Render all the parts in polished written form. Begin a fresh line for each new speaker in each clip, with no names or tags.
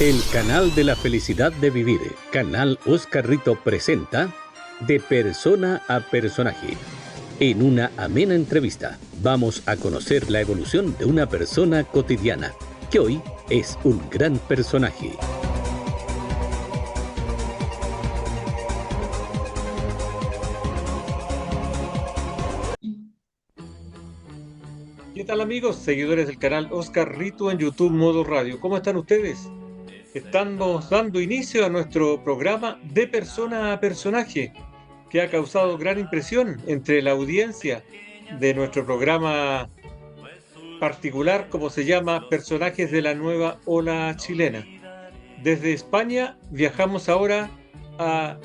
El canal de la felicidad de vivir, Canal Oscar Rito presenta De persona a personaje. En una amena entrevista vamos a conocer la evolución de una persona cotidiana, que hoy es un gran personaje. ¿Qué tal amigos, seguidores del canal Oscar Rito en YouTube Modo Radio? ¿Cómo están ustedes? Estamos dando inicio a nuestro programa De persona a personaje, que ha causado gran impresión entre la audiencia de nuestro programa particular, como se llama, Personajes de la Nueva Ola Chilena. Desde España viajamos ahora a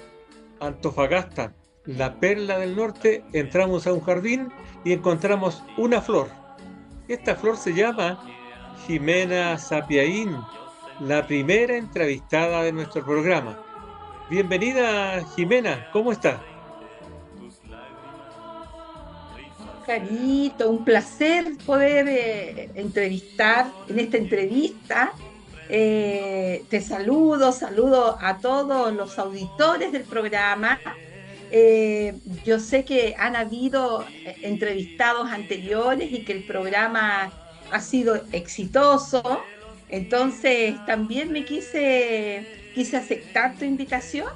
Antofagasta, la perla del norte. Entramos a un jardín y encontramos una flor. Esta flor se llama Jimena Sapiaín, la primera entrevistada de nuestro programa. Bienvenida, Jimena, ¿cómo está?
Carito, un placer poder entrevistar en esta entrevista. Te saludo a todos los auditores del programa. Yo sé que han habido entrevistados anteriores y que el programa ha sido exitoso, entonces también quise aceptar tu invitación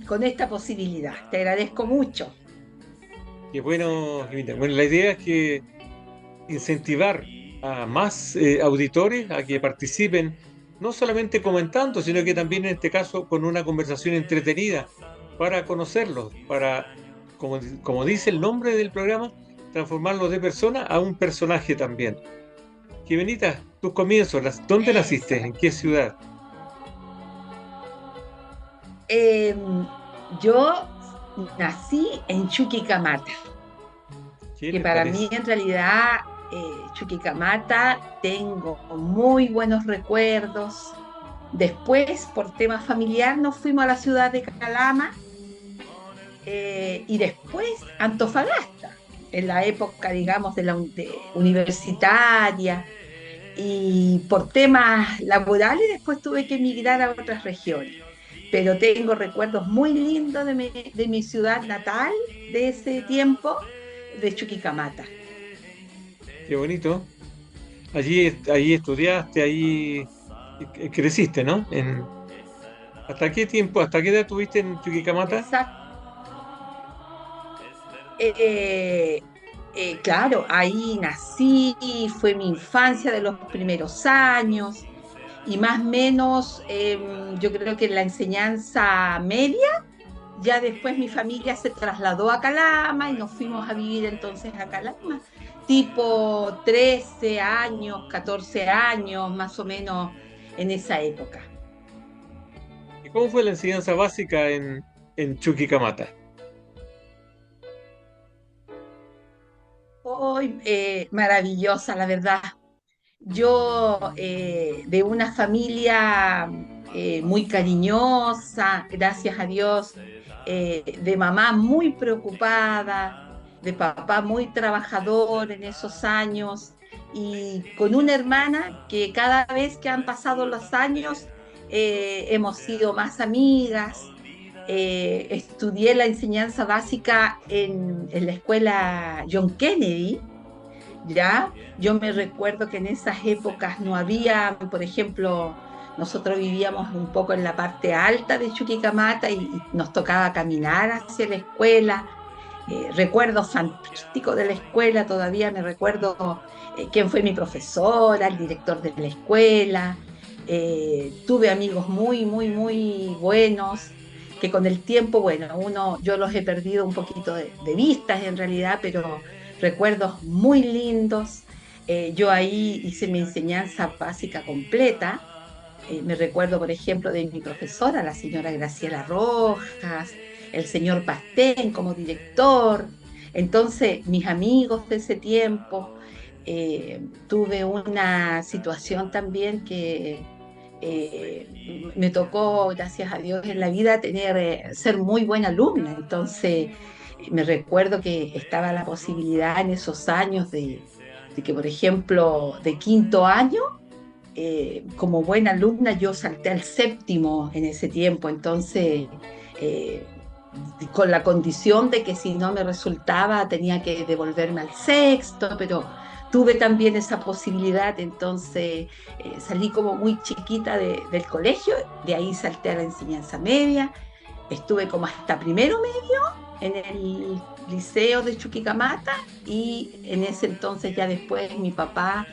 con esta posibilidad. Te agradezco mucho.
Qué bueno, Jimena. Bueno, la idea es que incentivar a más auditores a que participen, no solamente comentando, sino que también en este caso con una conversación entretenida para conocerlos, como dice el nombre del programa, transformarlos de persona a un personaje también. Jimenita, tus comienzos, ¿dónde naciste? ¿En
Exacto.
qué ciudad?
Em, yo nací en Chuquicamata,
¿Qué
que
les
para mí
parece?
en realidad Chuquicamata tengo muy buenos recuerdos. Después, por tema familiar, nos fuimos a la ciudad de Calama y después Antofagasta, en la época, digamos, universitaria. Y por temas laborales después tuve que emigrar a otras regiones. Pero tengo recuerdos muy lindos de mi ciudad natal de ese tiempo, de Chuquicamata.
Qué bonito. Allí estudiaste, ahí creciste, ¿no? ¿Hasta qué tiempo, hasta qué edad tuviste en Chuquicamata?
Exacto. Eh, claro, ahí nací, fue mi infancia de los primeros años y más o menos yo creo que en la enseñanza media. Ya después mi familia se trasladó a Calama y nos fuimos a vivir entonces a Calama, tipo 13 años, 14 años, más o menos en esa época.
¿Y cómo fue la enseñanza básica en Chuquicamata?
Hoy, maravillosa, la verdad. Yo de una familia muy cariñosa, gracias a Dios, de mamá muy preocupada, de papá muy trabajador en esos años y con una hermana que cada vez que han pasado los años hemos sido más amigas. Estudié la enseñanza básica en la escuela John Kennedy. ¿Ya? Yo me recuerdo que en esas épocas no había, por ejemplo, nosotros vivíamos un poco en la parte alta de Chuquicamata y nos tocaba caminar hacia la escuela. Recuerdos fantásticos de la escuela, todavía me recuerdo quién fue mi profesora, el director de la escuela. Tuve amigos muy buenos que con el tiempo, bueno, yo los he perdido un poquito de vistas en realidad, pero recuerdos muy lindos. Yo ahí hice mi enseñanza básica completa. Me recuerdo, por ejemplo, de mi profesora, la señora Graciela Rojas, el señor Pastén como director. Entonces, mis amigos de ese tiempo, tuve una situación también que me tocó, gracias a Dios, en la vida ser muy buena alumna. Entonces, me recuerdo que estaba la posibilidad en esos años de que, por ejemplo, de quinto año, como buena alumna yo salté al séptimo en ese tiempo, entonces eh, con la condición de que si no me resultaba tenía que devolverme al sexto, pero tuve también esa posibilidad, entonces salí como muy chiquita del colegio, de ahí salté a la enseñanza media, estuve como hasta primero medio en el liceo de Chuquicamata y en ese entonces ya después mi papá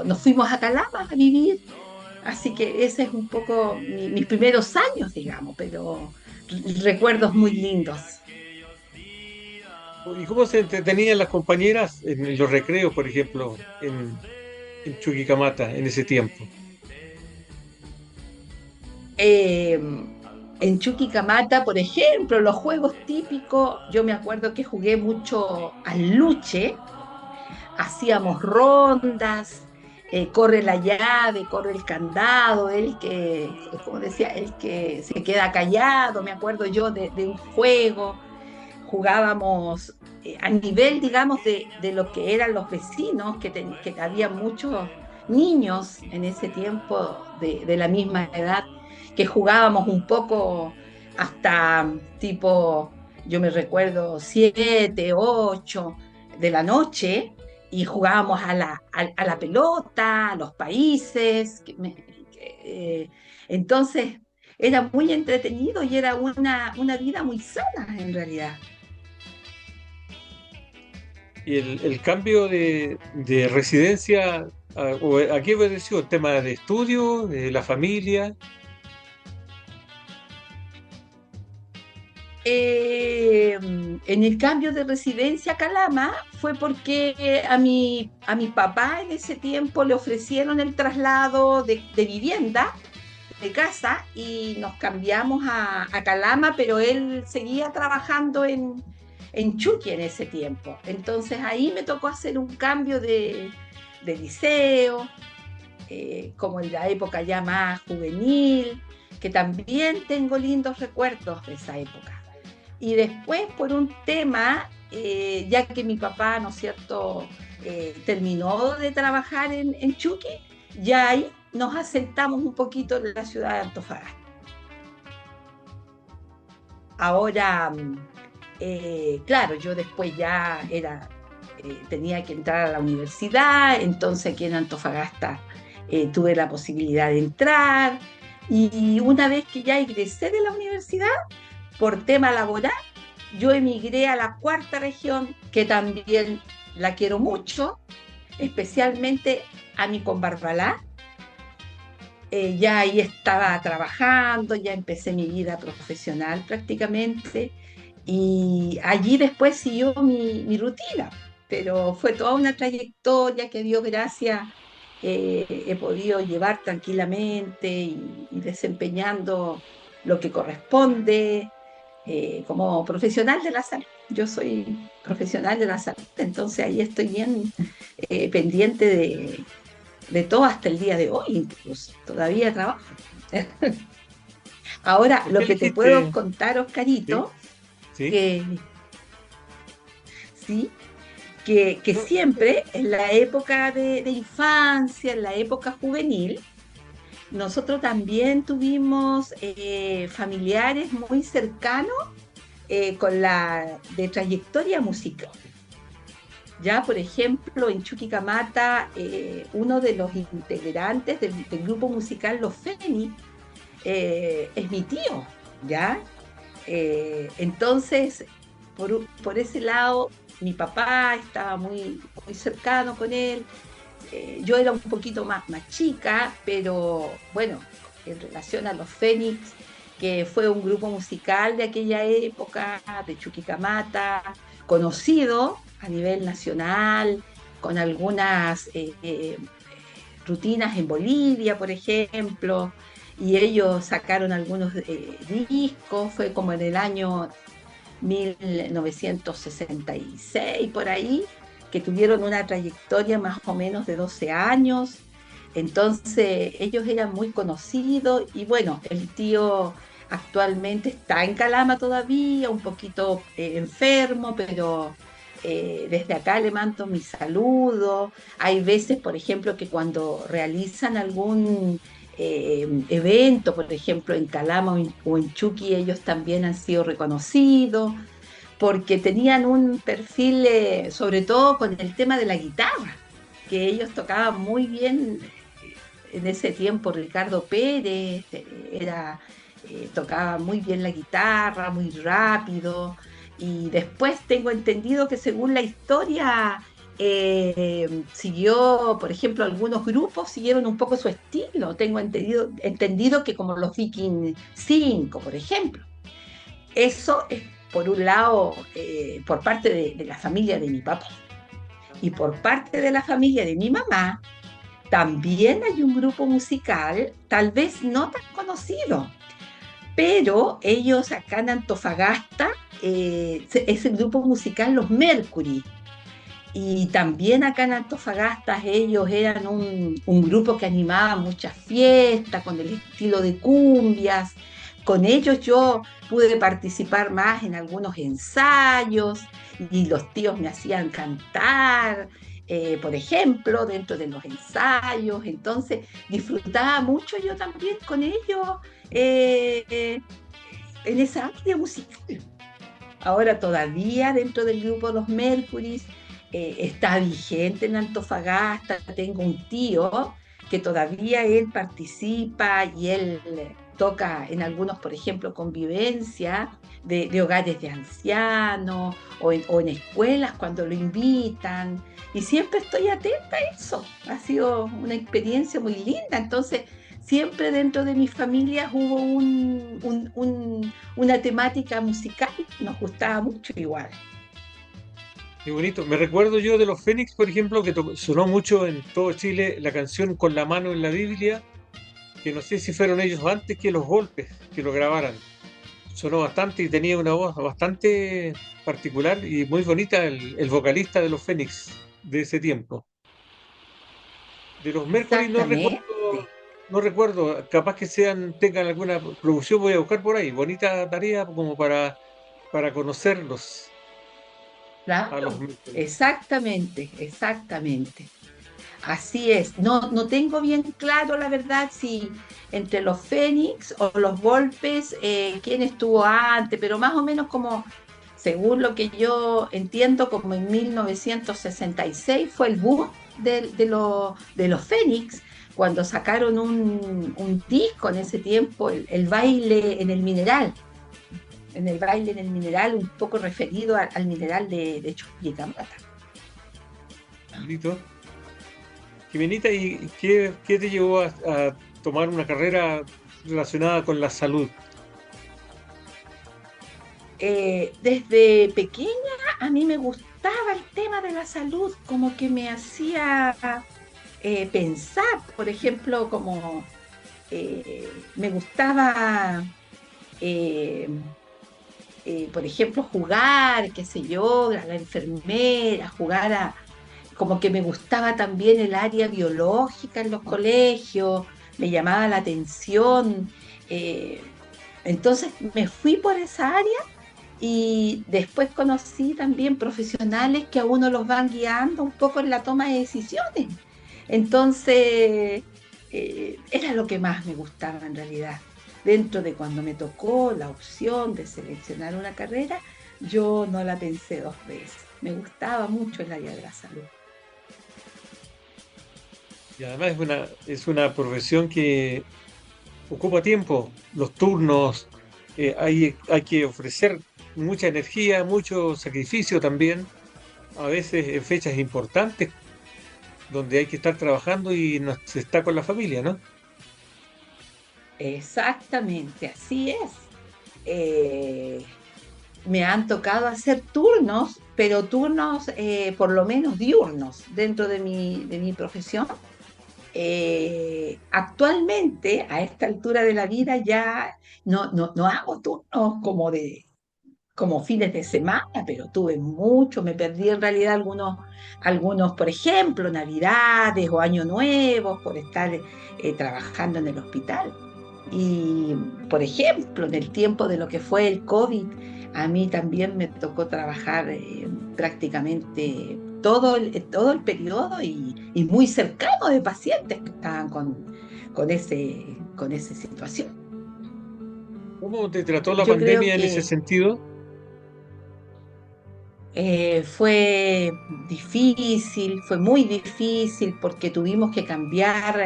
nos fuimos a Calama a vivir, así que ese es un poco mis primeros años, digamos, pero recuerdos muy lindos.
¿Y cómo se entretenían las compañeras en los recreos, por ejemplo, en Chuquicamata en ese tiempo?
Eh, en Chuquicamata, por ejemplo, los juegos típicos, yo me acuerdo que jugué mucho al luche, hacíamos rondas, corre la llave, corre el candado, el que, como decía, el que se queda callado, me acuerdo yo de un juego, jugábamos a nivel, digamos, de lo que eran los vecinos, que había muchos niños en ese tiempo de la misma edad, que jugábamos un poco hasta tipo, yo me recuerdo, 7, 8 de la noche, y jugábamos a la pelota, a los países. Entonces, era muy entretenido y era una vida muy sana en realidad.
Y el cambio de residencia, ¿a qué obedeció? ¿El tema de estudio, de la familia?
En el cambio de residencia a Calama fue porque a mi papá en ese tiempo le ofrecieron el traslado de vivienda, de casa, y nos cambiamos a Calama, pero él seguía trabajando en Chuqui en ese tiempo. Entonces ahí me tocó hacer un cambio de liceo, como en la época ya más juvenil, que también tengo lindos recuerdos de esa época. Y después, por un tema, ya que mi papá, ¿no es cierto?, terminó de trabajar en Chuqui, ya ahí nos asentamos un poquito en la ciudad de Antofagasta. Ahora, claro, yo después ya tenía que entrar a la universidad, entonces aquí en Antofagasta tuve la posibilidad de entrar, y una vez que ya egresé de la universidad, por tema laboral, yo emigré a la cuarta región, que también la quiero mucho, especialmente a mi Combarbalá. Ya ahí estaba trabajando, ya empecé mi vida profesional prácticamente, y allí después siguió mi rutina, pero fue toda una trayectoria que Dios gracias he podido llevar tranquilamente y desempeñando lo que corresponde como profesional de la salud. Yo soy profesional de la salud, entonces ahí estoy bien pendiente de todo hasta el día de hoy, incluso. Todavía trabajo. Ahora,
¿Por qué
lo que te puedo
elegiste?
contar,
¿Sí?
Oscarito,
¿Sí?
que sí, que
No,
siempre en la época de infancia, en la época juvenil, nosotros también tuvimos familiares muy cercanos con la de trayectoria musical. Ya, por ejemplo, en Chuquicamata, uno de los integrantes del grupo musical Los Fénix es mi tío, ¿ya? Entonces, por ese lado, mi papá estaba muy cercano con él. Yo era un poquito más chica, pero bueno, en relación a Los Fénix, que fue un grupo musical de aquella época, de Chuquicamata, conocido a nivel nacional, con algunas rutinas en Bolivia, por ejemplo, y ellos sacaron algunos discos, fue como en el año 1966, por ahí, que tuvieron una trayectoria más o menos de 12 años. Entonces, ellos eran muy conocidos y bueno, el tío actualmente está en Calama todavía, un poquito enfermo, pero desde acá le mando mi saludo. Hay veces, por ejemplo, que cuando realizan algún evento, por ejemplo, en Calama o en Chuqui, ellos también han sido reconocidos porque tenían un perfil, sobre todo con el tema de la guitarra, que ellos tocaban muy bien en ese tiempo. Ricardo Pérez tocaba muy bien la guitarra, muy rápido, y después tengo entendido que según la historia siguió, por ejemplo, algunos grupos siguieron un poco su estilo. Tengo entendido que como los Viking 5, por ejemplo. Eso es por un lado, por parte de la familia de mi papá. Y por parte de la familia de mi mamá, también hay un grupo musical, tal vez no tan conocido, pero ellos acá en Antofagasta, es el grupo musical Los Mercury. Y también acá en Antofagasta ellos eran un grupo que animaba muchas fiestas con el estilo de cumbias. Con ellos yo pude participar más en algunos ensayos y los tíos me hacían cantar, por ejemplo, dentro de los ensayos. Entonces disfrutaba mucho yo también con ellos, en esa área musical. Ahora todavía dentro del grupo Los Mercuries está vigente en Antofagasta. Tengo un tío que todavía él participa y él toca en algunos, por ejemplo, convivencia de hogares de ancianos o en escuelas cuando lo invitan. Y siempre estoy atenta a eso. Ha sido una experiencia muy linda. Entonces, siempre dentro de mi familia hubo una temática musical, nos gustaba mucho igual.
Qué bonito. Me recuerdo yo de los Fénix, por ejemplo, que sonó mucho en todo Chile la canción Con la mano en la Biblia, que no sé si fueron ellos antes que los Golpes, que lo grabaran. Sonó bastante y tenía una voz bastante particular y muy bonita el vocalista de los Fénix de ese tiempo. De los Mercury
Exactamente.
no recuerdo, capaz que tengan alguna producción, voy a buscar por ahí. Bonita tarea como para conocerlos a los
Claro,
Mercury.
exactamente, exactamente. Así es. No, no tengo bien claro, la verdad, si entre los Fénix o los Golpes, quién estuvo antes, pero más o menos como, según lo que yo entiendo, como en 1966 fue el boom de los Fénix, cuando sacaron un disco en ese tiempo, el baile en el mineral. En el baile en el mineral, un poco referido al mineral de Chuquicamata.
Listo. Jimenita, ¿y qué te llevó a tomar una carrera relacionada con la salud?
Desde pequeña a mí me gustaba el tema de la salud, como que me hacía pensar, por ejemplo, como me gustaba, eh, por ejemplo, jugar, qué sé yo, a la enfermera, como que me gustaba también el área biológica en los colegios, me llamaba la atención. eh, entonces me fui por esa área y después conocí también profesionales que a uno los van guiando un poco en la toma de decisiones. Entonces, era lo que más me gustaba en realidad. Dentro de cuando me tocó la opción de seleccionar una carrera, yo no la pensé dos veces. Me gustaba mucho el área de la salud.
Y además es una profesión que ocupa tiempo, los turnos, hay que ofrecer mucha energía, mucho sacrificio también, a veces en fechas importantes donde hay que estar trabajando y no se está con la familia, ¿no?
Exactamente, así es. Eh, Me han tocado hacer turnos, pero turnos por lo menos diurnos dentro de mi profesión. Actualmente, a esta altura de la vida, ya no hago turnos como fines de semana, pero tuve mucho, me perdí en realidad algunos, por ejemplo, Navidades o Año Nuevo, por estar trabajando en el hospital. Y, por ejemplo, en el tiempo de lo que fue el COVID, a mí también me tocó trabajar. prácticamente todo el periodo y muy cercano de pacientes que estaban con esa situación.
¿Cómo te trató la
Yo creo
pandemia en ese
que
sentido?
fue difícil, fue muy difícil porque tuvimos que cambiar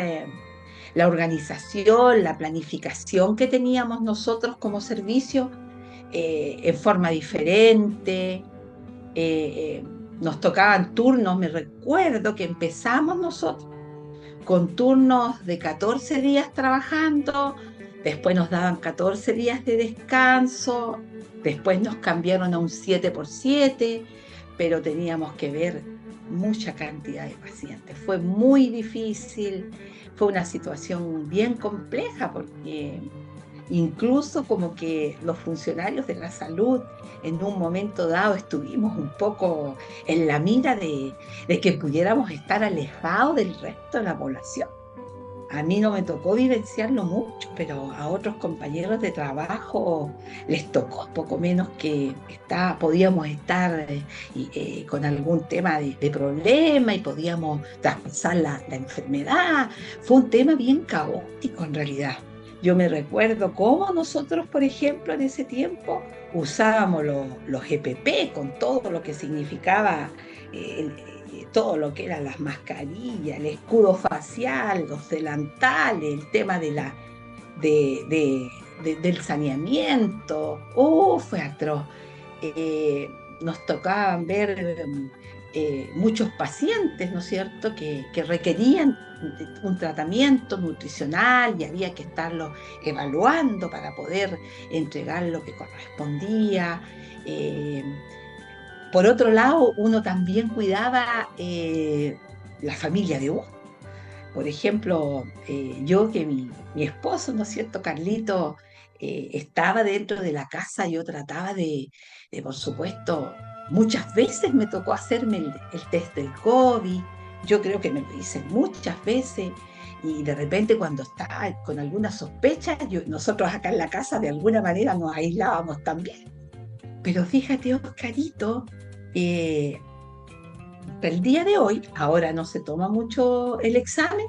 la organización, la planificación que teníamos nosotros como servicio en forma diferente. Nos tocaban turnos, me recuerdo que empezamos nosotros con turnos de 14 días trabajando, después nos daban 14 días de descanso, después nos cambiaron a un 7x7, pero teníamos que ver mucha cantidad de pacientes. Fue muy difícil, fue una situación bien compleja porque incluso como que los funcionarios de la salud en un momento dado estuvimos un poco en la mira de que pudiéramos estar alejados del resto de la población. A mí no me tocó vivenciarlo mucho, pero a otros compañeros de trabajo les tocó poco menos podíamos estar con algún tema de problema y podíamos traspasar la enfermedad. Fue un tema bien caótico en realidad. Yo me recuerdo cómo nosotros, por ejemplo, en ese tiempo usábamos los EPP con todo lo que significaba todo lo que eran las mascarillas, el escudo facial, los delantales, el tema del saneamiento. Fue atroz. Nos tocaban ver muchos pacientes, ¿no es cierto?, que requerían un tratamiento nutricional y había que estarlo evaluando para poder entregar lo que correspondía. Eh, por otro lado, uno también cuidaba la familia de uno. Por ejemplo, yo que mi esposo, ¿no es cierto?, Carlito, estaba dentro de la casa, yo trataba por supuesto, muchas veces me tocó hacerme el test del COVID, yo creo que me lo hice muchas veces, y de repente cuando estaba con alguna sospecha, nosotros acá en la casa de alguna manera nos aislábamos también. Pero fíjate, Oscarito, eh, el día de hoy, ahora no se toma mucho el examen,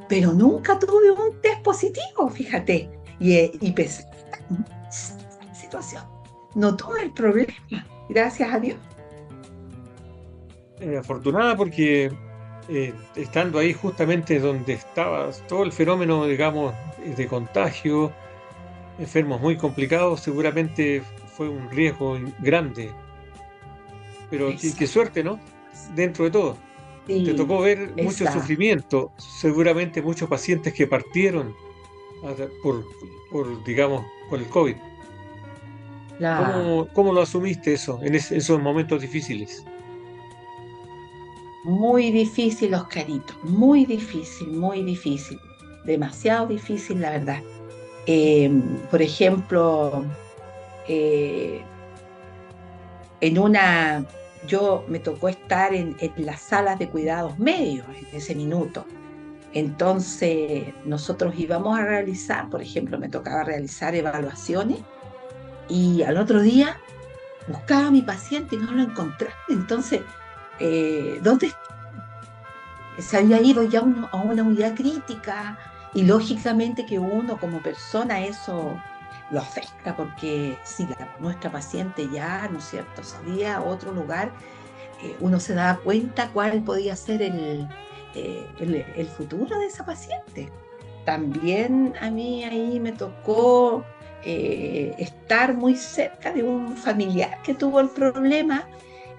pero nunca tuve un test positivo, fíjate. Y pese a esta situación, no tuve el problema, gracias a Dios.
Afortunada porque estando ahí justamente donde estaba todo el fenómeno, digamos, de contagio, enfermos muy complicados, seguramente fue un riesgo grande. Pero qué
Exacto.
suerte, ¿no? Dentro de todo. Te
Sí,
tocó ver mucho
esa,
sufrimiento, seguramente muchos pacientes que partieron a- por, digamos, por el COVID.
la,
¿Cómo lo asumiste eso en esos momentos difíciles?
muy difícil, Oscarito, muy difícil, demasiado difícil, la verdad. Eh, por ejemplo, eh, en una, yo me tocó estar en las salas de cuidados medios en ese minuto. Entonces, nosotros íbamos a realizar, por ejemplo, me tocaba realizar evaluaciones y al otro día buscaba a mi paciente y no lo encontraba. Entonces, ¿dónde está? Se había ido ya a una unidad crítica y lógicamente que uno como persona eso lo afecta porque si nuestra paciente ya, ¿no es cierto?, salía a otro lugar, uno se daba cuenta cuál podía ser el futuro de esa paciente. También a mí ahí me tocó estar muy cerca de un familiar que tuvo el problema,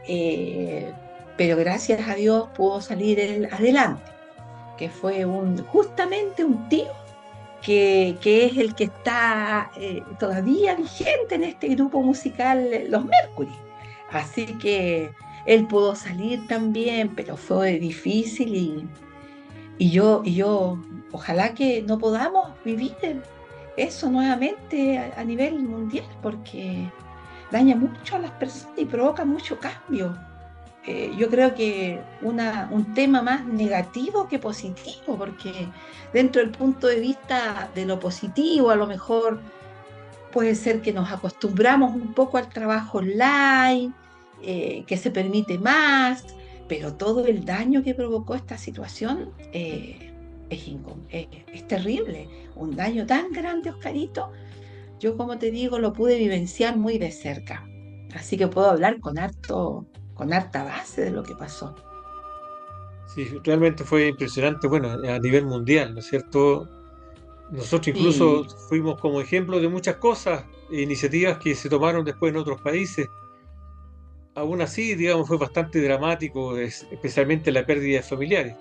eh, pero gracias a Dios pudo salir él adelante, que fue justamente un tío que es el que está todavía vigente en este grupo musical, Los Mercury. Así que él pudo salir también, pero fue difícil y yo, ojalá que no podamos vivir eso nuevamente a nivel mundial, porque daña mucho a las personas y provoca mucho cambio. Yo creo que un tema más negativo que positivo, porque dentro del punto de vista de lo positivo, a lo mejor puede ser que nos acostumbramos un poco al trabajo online que se permite más, pero todo el daño que provocó esta situación es terrible. Un daño tan grande, Oscarito. Yo, como te digo, lo pude vivenciar muy de cerca. Así que puedo hablar con harta base de lo que pasó.
Sí, realmente fue impresionante, bueno, a nivel mundial, ¿no es cierto? Nosotros incluso
Sí,
fuimos como ejemplo de muchas cosas, iniciativas que se tomaron después en otros países. Aún así, digamos, fue bastante dramático, especialmente la pérdida de familiares.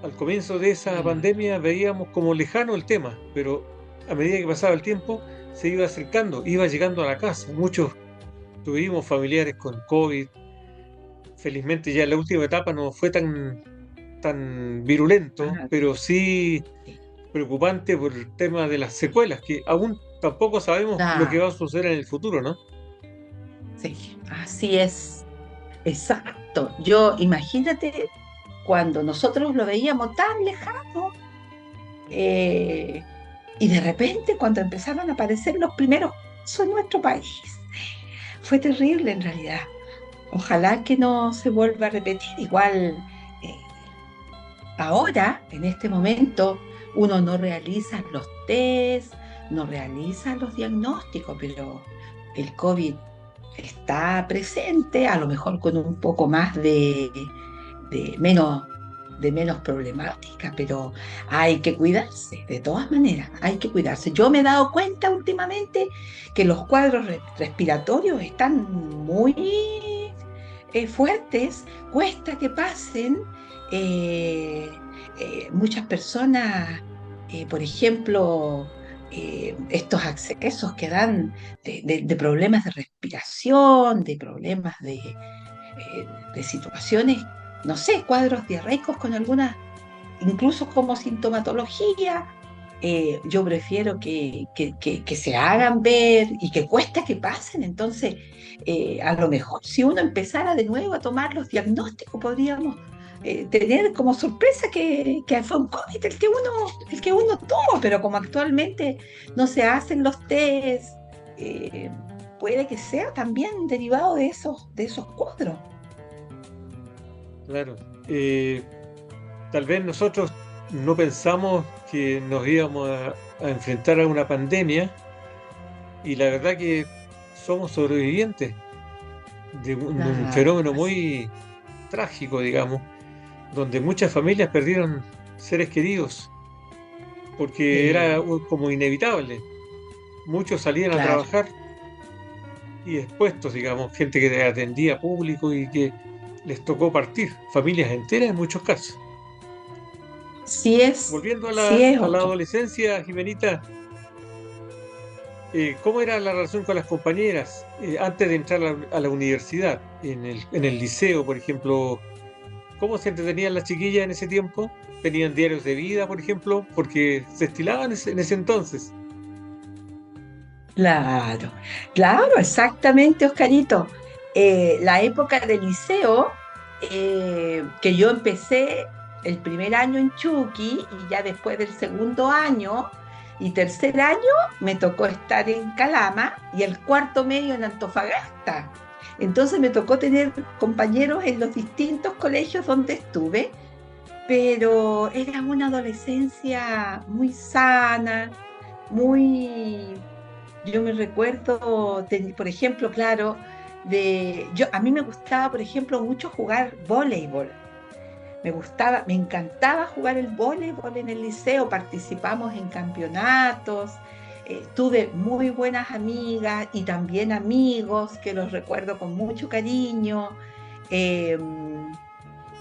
Al comienzo de esa
sí,
pandemia veíamos como lejano el tema, pero a medida que pasaba el tiempo se iba acercando, iba llegando a la casa. Muchos tuvimos familiares con COVID. Felizmente ya en la última etapa no fue tan virulento,
ah,
pero sí
sí.
preocupante por el tema de las secuelas, que aún tampoco sabemos lo que
Ah,
va a suceder en el futuro, ¿no?
sí, así es, exacto. Yo, imagínate, cuando nosotros lo veíamos tan lejano, eh, y de repente cuando empezaron a aparecer los primeros casos en nuestro país, fue terrible en realidad. Ojalá que no se vuelva a repetir. Igual, ahora, en este momento, uno no realiza los test, no realiza los diagnósticos, pero el COVID está presente, a lo mejor con un poco más de menos, de menos problemática, pero hay que cuidarse, de todas maneras, hay que cuidarse. Yo me he dado cuenta últimamente que los cuadros respiratorios están muy fuertes, cuesta que pasen. Muchas personas, por ejemplo, estos accesos que dan de problemas de respiración, de problemas de situaciones, no sé, cuadros diarreicos con algunas, incluso como sintomatología. Yo prefiero que se hagan ver y que cuesta que pasen. Entonces, a lo mejor si uno empezara de nuevo a tomar los diagnósticos, podríamos tener como sorpresa que fue un COVID el que uno tuvo, pero como actualmente no se hacen los test, eh, puede que sea también derivado de esos cuadros.
Claro. Tal vez nosotros no pensamos que nos íbamos a enfrentar a una pandemia y la verdad que somos sobrevivientes de un
Claro,
fenómeno muy trágico, digamos, donde muchas familias perdieron seres queridos porque era
sí,
como inevitable. Muchos salían a
claro.
trabajar y expuestos, digamos, gente que atendía público y que les tocó partir, familias enteras en muchos casos. Volviendo
Sí es,
a la
Oscar.
adolescencia, Jimenita, ¿cómo era la relación con las compañeras antes de entrar a la universidad, en el liceo, por ejemplo? ¿Cómo se entretenían las chiquillas en ese tiempo? ¿Tenían diarios de vida, por ejemplo? Porque se estilaban en ese entonces.
Claro, claro, exactamente, Oscarito. La época del liceo, que yo empecé el primer año en Chucky y ya después del segundo año y tercer año me tocó estar en Calama y el cuarto medio en Antofagasta. Entonces me tocó tener compañeros en los distintos colegios donde estuve, pero era una adolescencia muy sana, muy yo me recuerdo, por ejemplo, claro, a mí me gustaba, por ejemplo, mucho jugar voleibol. Me gustaba, me encantaba jugar el voleibol en el liceo, participamos en campeonatos, tuve muy buenas amigas y también amigos que los recuerdo con mucho cariño. Eh,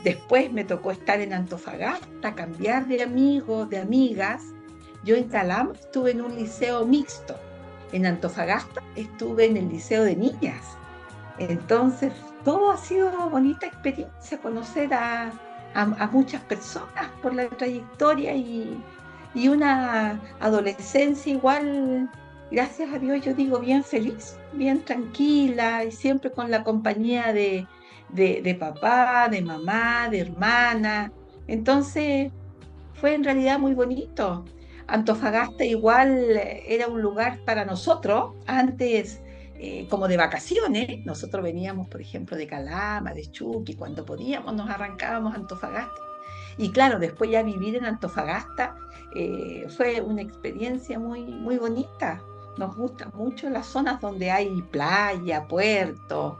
Después me tocó estar en Antofagasta, cambiar de amigos, de amigas. Yo en Calama estuve en un liceo mixto. En Antofagasta estuve en el liceo de niñas. Entonces, todo ha sido una bonita experiencia, conocer a muchas personas por la trayectoria y una adolescencia igual, gracias a Dios, yo digo, bien feliz, bien tranquila y siempre con la compañía de papá, de mamá, de hermana. Entonces, fue en realidad muy bonito. Antofagasta igual era un lugar para nosotros. Antes como de vacaciones. Nosotros veníamos, por ejemplo, de Calama, de Chuqui, cuando podíamos nos arrancábamos a Antofagasta. Y claro, después ya vivir en Antofagasta fue una experiencia muy, muy bonita. Nos gustan mucho las zonas donde hay playa, puerto.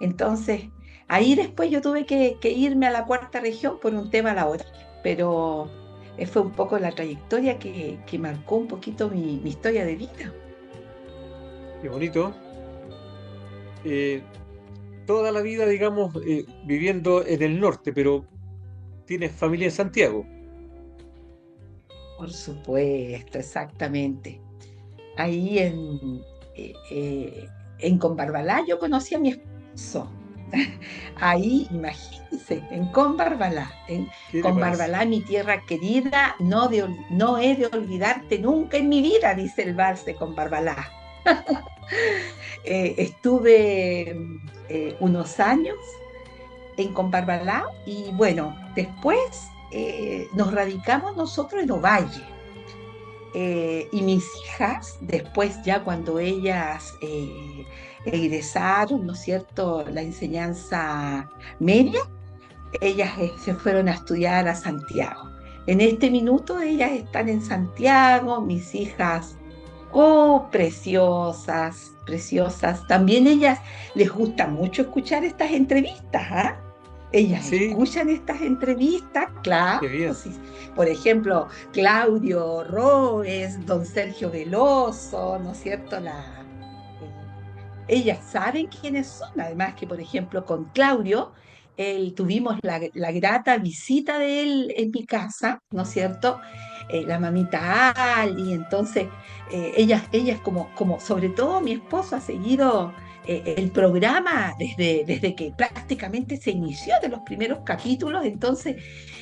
Entonces, ahí después yo tuve que irme a la cuarta región por un tema laboral, pero fue un poco la trayectoria que marcó un poquito mi historia de vida.
Qué bonito. Eh, Toda la vida, digamos, viviendo en el norte, pero tienes familia en Santiago.
Por supuesto, exactamente. Ahí en Combarbalá yo conocí a mi esposo. Ahí, imagínense, en Combarbalá. En
¿Qué te parece?
Combarbalá, mi tierra querida, no he de olvidarte nunca en mi vida, dice el vals de Combarbalá. Estuve unos años en Combarbalá y bueno, después nos radicamos nosotros en Ovalle. Y mis hijas, después ya cuando ellas egresaron, ¿no es cierto?, la enseñanza media, ellas se fueron a estudiar a Santiago. En este minuto ellas están en Santiago, mis hijas, oh, preciosas, preciosas. También ellas les gusta mucho escuchar estas entrevistas, ¿ah? Ellas
Sí,
escuchan estas entrevistas, claro.
qué bien.
Sí. Por ejemplo, Claudio Roes, don Sergio Veloso, ¿no es cierto? Ellas saben quiénes son, además que, por ejemplo, con Claudio, tuvimos la grata visita de él en mi casa, ¿no es cierto? La mamita Ali, entonces ellas como sobre todo mi esposo ha seguido el programa desde que prácticamente se inició de los primeros capítulos, entonces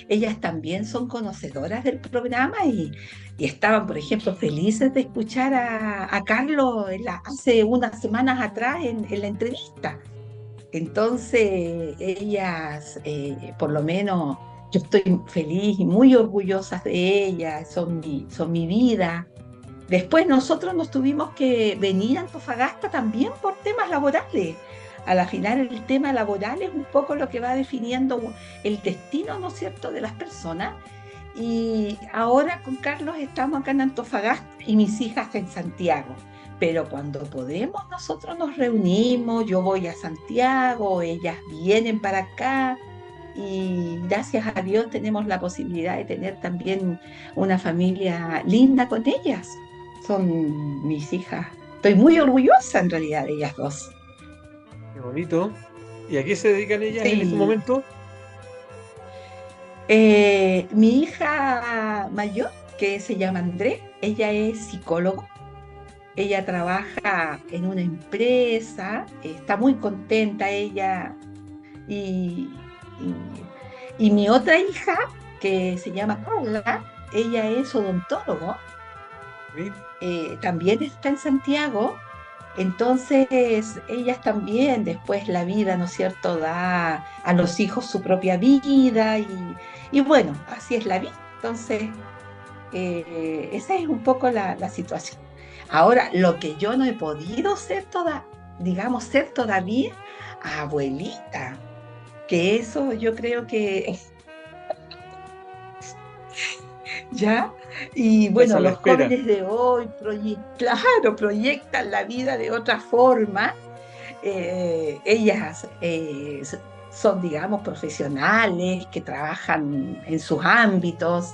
ellas también son conocedoras del programa y estaban, por ejemplo, felices de escuchar a Carlos hace unas semanas atrás en la entrevista. Entonces, ellas, por lo menos, yo estoy feliz y muy orgullosa de ellas, son mi vida. Después nosotros nos tuvimos que venir a Antofagasta también por temas laborales. A la final el tema laboral es un poco lo que va definiendo el destino, ¿no es cierto?, de las personas. Y ahora con Carlos estamos acá en Antofagasta y mis hijas en Santiago. Pero cuando podemos, nosotros nos reunimos, yo voy a Santiago, ellas vienen para acá y gracias a Dios tenemos la posibilidad de tener también una familia linda con ellas. Son mis hijas. Estoy muy orgullosa en realidad de ellas dos.
Qué bonito. ¿Y a qué se dedican ellas en este
Sí.
momento?
Mi hija mayor, que se llama Andrés, ella es psicóloga. Ella trabaja en una empresa, está muy contenta ella. Y, y mi otra hija, que se llama Carla, ella es odontólogo,
Sí.
también está en Santiago. Entonces, ellas también, después la vida, ¿no es cierto?, da a los hijos su propia vida y bueno, así es la vida. Entonces, esa es un poco la situación. Ahora, lo que yo no he podido ser digamos, ser todavía, abuelita, que eso yo creo que ya, y
Esa
bueno,
es la
los
espera.
jóvenes de hoy, claro, proyectan la vida de otra forma. Ellas son, digamos, profesionales que trabajan en sus ámbitos,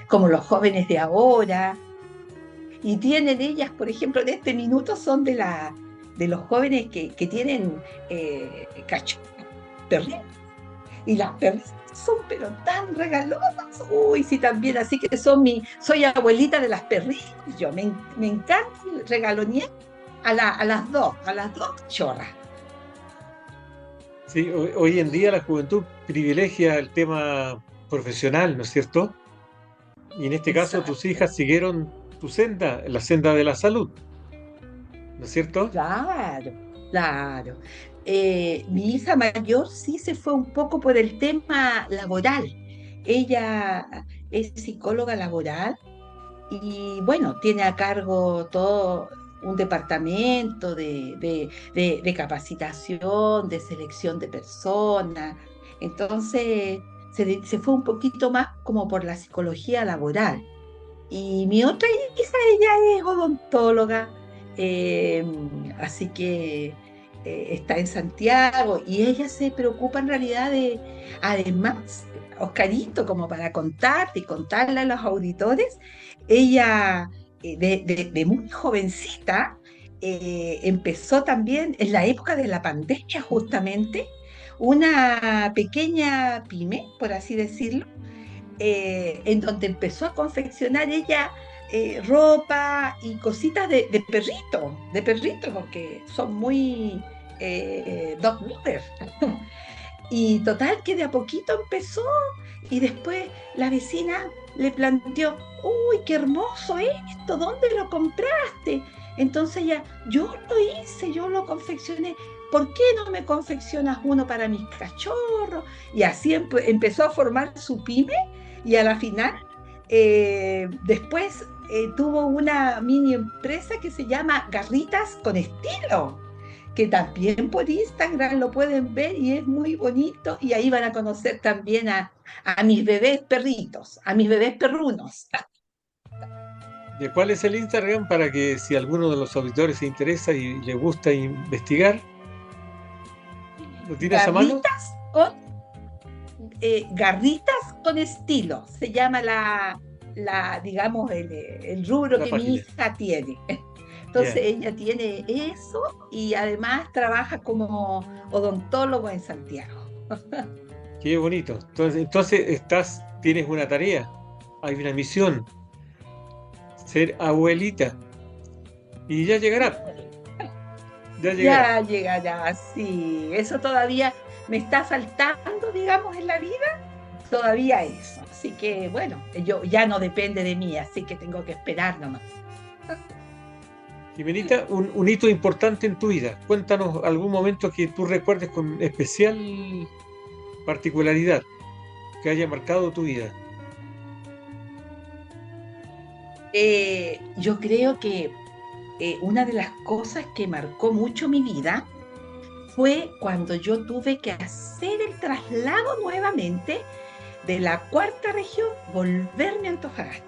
como los jóvenes de ahora. Y tienen ellas, por ejemplo, en este minuto son de los jóvenes que tienen cachorros, perritos. Y las perritas son pero tan regalosas. Uy, sí, también, así que soy abuelita de las perritas. Me encanta regalonear a las dos cachorras.
Sí, hoy en día la juventud privilegia el tema profesional, ¿no es cierto? Y en este caso tus
Exacto.
hijas siguieron tu senda, la senda de la salud, ¿no es cierto?
Claro, claro. Mi hija mayor sí se fue un poco por el tema laboral. Ella es psicóloga laboral y bueno, tiene a cargo todo. un departamento de capacitación, de selección de personas. Entonces se fue un poquito más como por la psicología laboral. Y mi otra hija, ella es odontóloga, eh, así que está en Santiago y ella se preocupa en realidad de, además, Oscarito, como para contarte y contarle a los auditores, ella de muy jovencita empezó también en la época de la pandemia justamente una pequeña pyme, por así decirlo, en donde empezó a confeccionar ella ropa y cositas de perrito, porque son muy dog lover. Y total que de a poquito empezó y después la vecina le planteó, uy, qué hermoso esto, ¿dónde lo compraste? Entonces ya, yo lo hice, yo lo confeccioné. ¿Por qué no me confeccionas uno para mis cachorros? Y así empezó a formar su pyme y a la final después tuvo una mini empresa que se llama Garritas con Estilo, que también por Instagram lo pueden ver y es muy bonito y ahí van a conocer también a mis bebés perritos, a mis bebés perrunos.
¿De cuál es el Instagram para que si alguno de los auditores se interesa y le gusta investigar, lo tienes a mano?
Garritas con, Garritas con Estilo, se llama digamos, el rubro
La
que mi
página.
hija tiene. Entonces
Bien,
ella tiene eso y además trabaja como odontólogo en Santiago.
qué bonito. Entonces tienes una tarea, hay una misión, ser abuelita. Y ya llegará, ya llegará.
Ya llegará, sí. Eso todavía me está faltando, digamos, en la vida. Todavía eso. Así que, bueno, yo ya no depende de mí, así que tengo que esperar nomás.
Jimenita, un hito importante en tu vida. Cuéntanos algún momento que tú recuerdes con especial particularidad que haya marcado tu vida.
Yo creo que una de las cosas que marcó mucho mi vida fue cuando yo tuve que hacer el traslado nuevamente de la cuarta región, volverme a Antofagasta,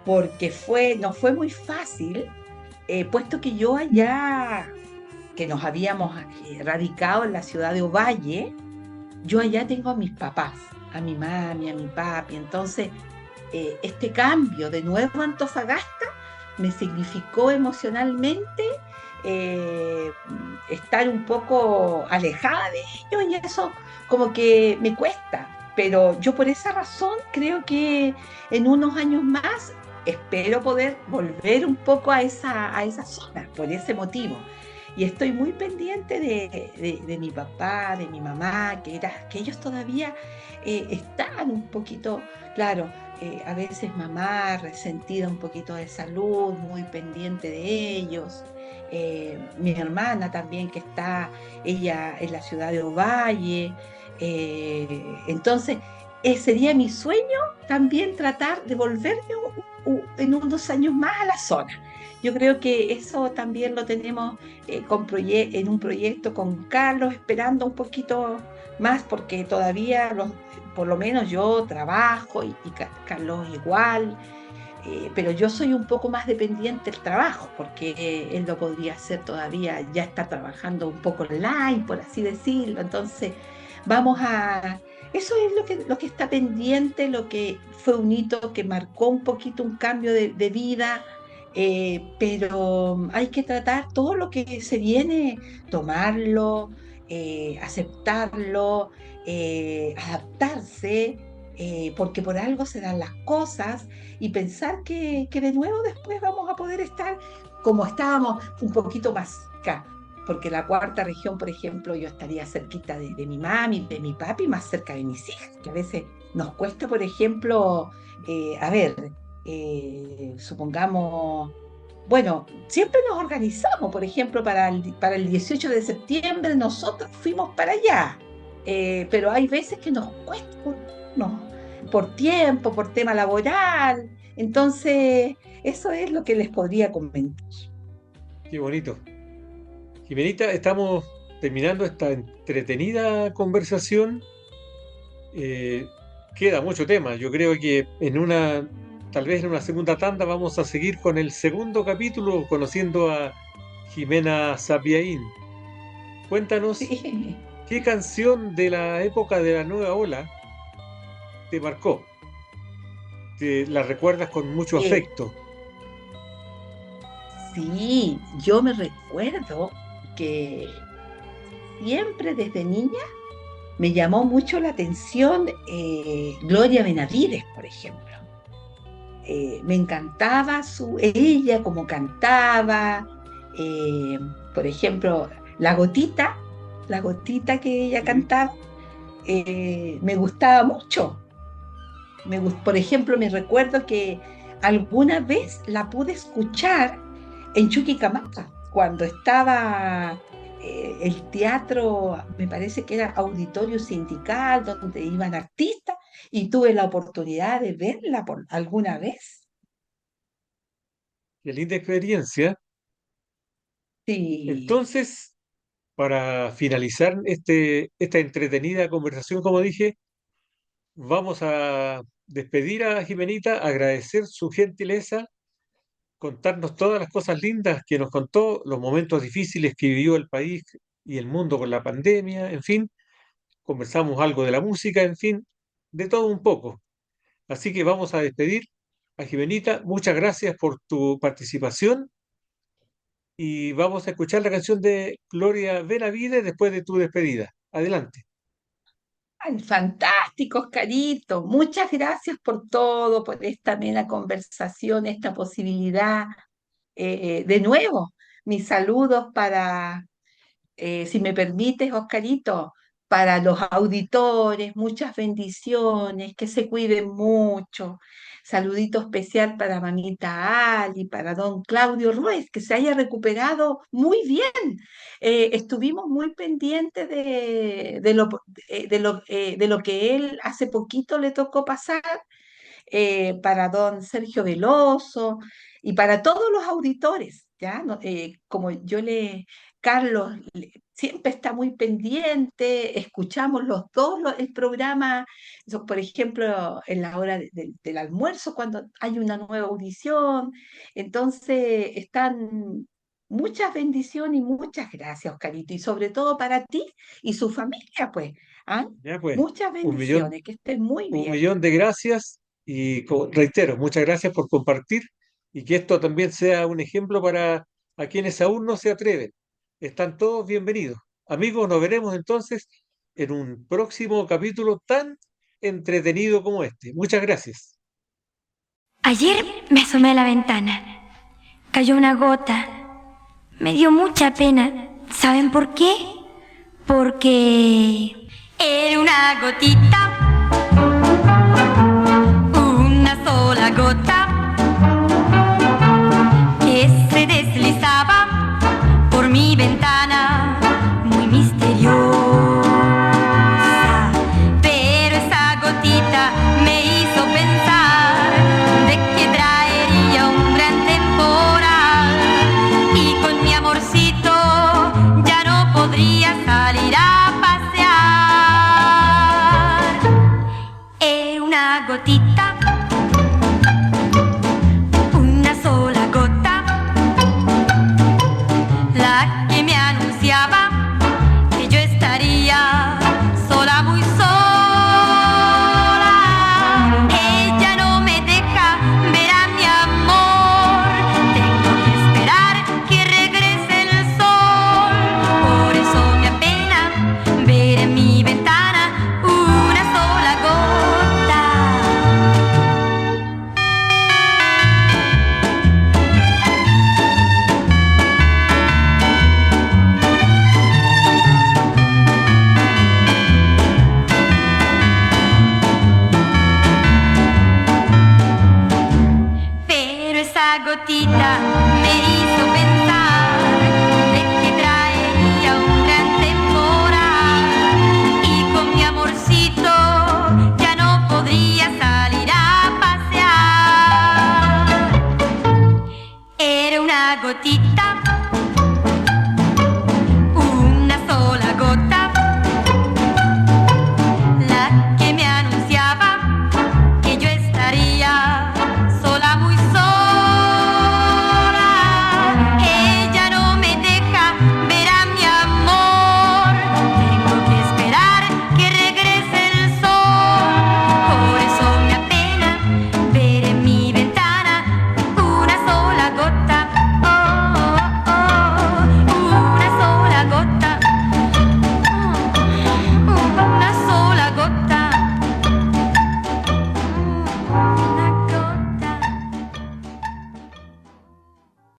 porque no fue muy fácil, puesto que yo allá, que nos habíamos radicado en la ciudad de Ovalle, yo allá tengo a mis papás, a mi mami, a mi papi, entonces este cambio de nuevo a Antofagasta me significó emocionalmente eh, estar un poco alejada de ellos y eso como que me cuesta. Pero yo por esa razón creo que en unos años más espero poder volver un poco a esa zona, por ese motivo. Y estoy muy pendiente de mi papá, de mi mamá, que ellos todavía están un poquito, claro, a veces mamá resentida un poquito de salud, muy pendiente de ellos. Mi hermana también que está, ella en la ciudad de Ovalle. Entonces, sería mi sueño también tratar de volverme en unos años más a la zona. Yo creo que eso también lo tenemos en un proyecto con Carlos, esperando un poquito más, porque todavía por lo menos yo trabajo y Carlos igual, pero yo soy un poco más dependiente del trabajo, porque él lo podría hacer todavía, ya está trabajando un poco online, por así decirlo. Entonces, vamos a... Eso es lo que está pendiente, lo que fue un hito que marcó un poquito un cambio de vida, pero hay que tratar todo lo que se viene, tomarlo, aceptarlo, adaptarse, porque por algo se dan las cosas y pensar que de nuevo después vamos a poder estar como estábamos un poquito más acá. Porque la cuarta región, por ejemplo, yo estaría cerquita de mi mami, de mi papi, más cerca de mis hijas, que a veces nos cuesta, por ejemplo, a ver, supongamos, bueno, siempre nos organizamos, por ejemplo, para el 18 de septiembre nosotros fuimos para allá. Pero hay veces que nos cuesta no, por tiempo, por tema laboral, Entonces, eso es lo que les podría comentar.
Qué bonito. Jimenita, estamos terminando esta entretenida conversación. Eh, Queda mucho tema. Yo creo que tal vez en una segunda tanda vamos a seguir con el segundo capítulo, conociendo a Jimena Sapiaín. Cuéntanos,
Sí.
¿qué canción de la época de la nueva ola te marcó? ¿Te la recuerdas con mucho
Eh,
afecto?
sí, yo me recuerdo que siempre desde niña me llamó mucho la atención Gloria Benavides, por ejemplo. Me encantaba ella como cantaba, eh, por ejemplo, la gotita que ella
Sí.
cantaba, me gustaba mucho. Por ejemplo, me recuerdo que alguna vez la pude escuchar en Chuquicamata, cuando estaba el teatro, me parece que era auditorio sindical, donde iban artistas, y tuve la oportunidad de verla por alguna vez.
Qué linda experiencia.
Sí.
Entonces, para finalizar esta entretenida conversación, como dije, vamos a despedir a Jimenita, agradecer su gentileza, contarnos todas las cosas lindas que nos contó, los momentos difíciles que vivió el país y el mundo con la pandemia, en fin, conversamos algo de la música, en fin, de todo un poco. Así que vamos a despedir a Jimenita. Muchas gracias por tu participación y vamos a escuchar la canción de Gloria Benavides después de tu despedida. Adelante.
Ay, fantástico, Oscarito. Muchas gracias por todo, por esta amena conversación, esta posibilidad. De nuevo, mis saludos para, si me permites, Oscarito, para los auditores, muchas bendiciones, que se cuiden mucho. Saludito especial para mamita Ali, para don Claudio Ruiz, que se haya recuperado muy bien. Estuvimos muy pendientes de lo que él hace poquito le tocó pasar, para don Sergio Veloso y para todos los auditores, ¿ya? Como Carlos siempre está muy pendiente, escuchamos los dos el programa, por ejemplo, en la hora del almuerzo, cuando hay una nueva audición, entonces están... Muchas bendiciones y muchas gracias, Oscarito, y sobre todo para ti y su familia, pues. ¿Ah?
Ya pues,
Muchas
un millón,
bendiciones, que estén muy
un
bien.
millón de gracias y reitero, muchas gracias por compartir y que esto también sea un ejemplo para a quienes aún no se atreven. Están todos bienvenidos. Amigos, nos veremos entonces en un próximo capítulo tan entretenido como este. Muchas gracias.
Ayer me asomé a la ventana. Cayó una gota. Me dio mucha pena. ¿Saben por qué? Porque era una gotita, una sola gota, que se deslizaba por mi ventana, muy misteriosa. Pero esa gotita me hizo pensar de que traería un gran temporal, y con mi amorcito ya no podría salir a pasear. Era una gotita gotita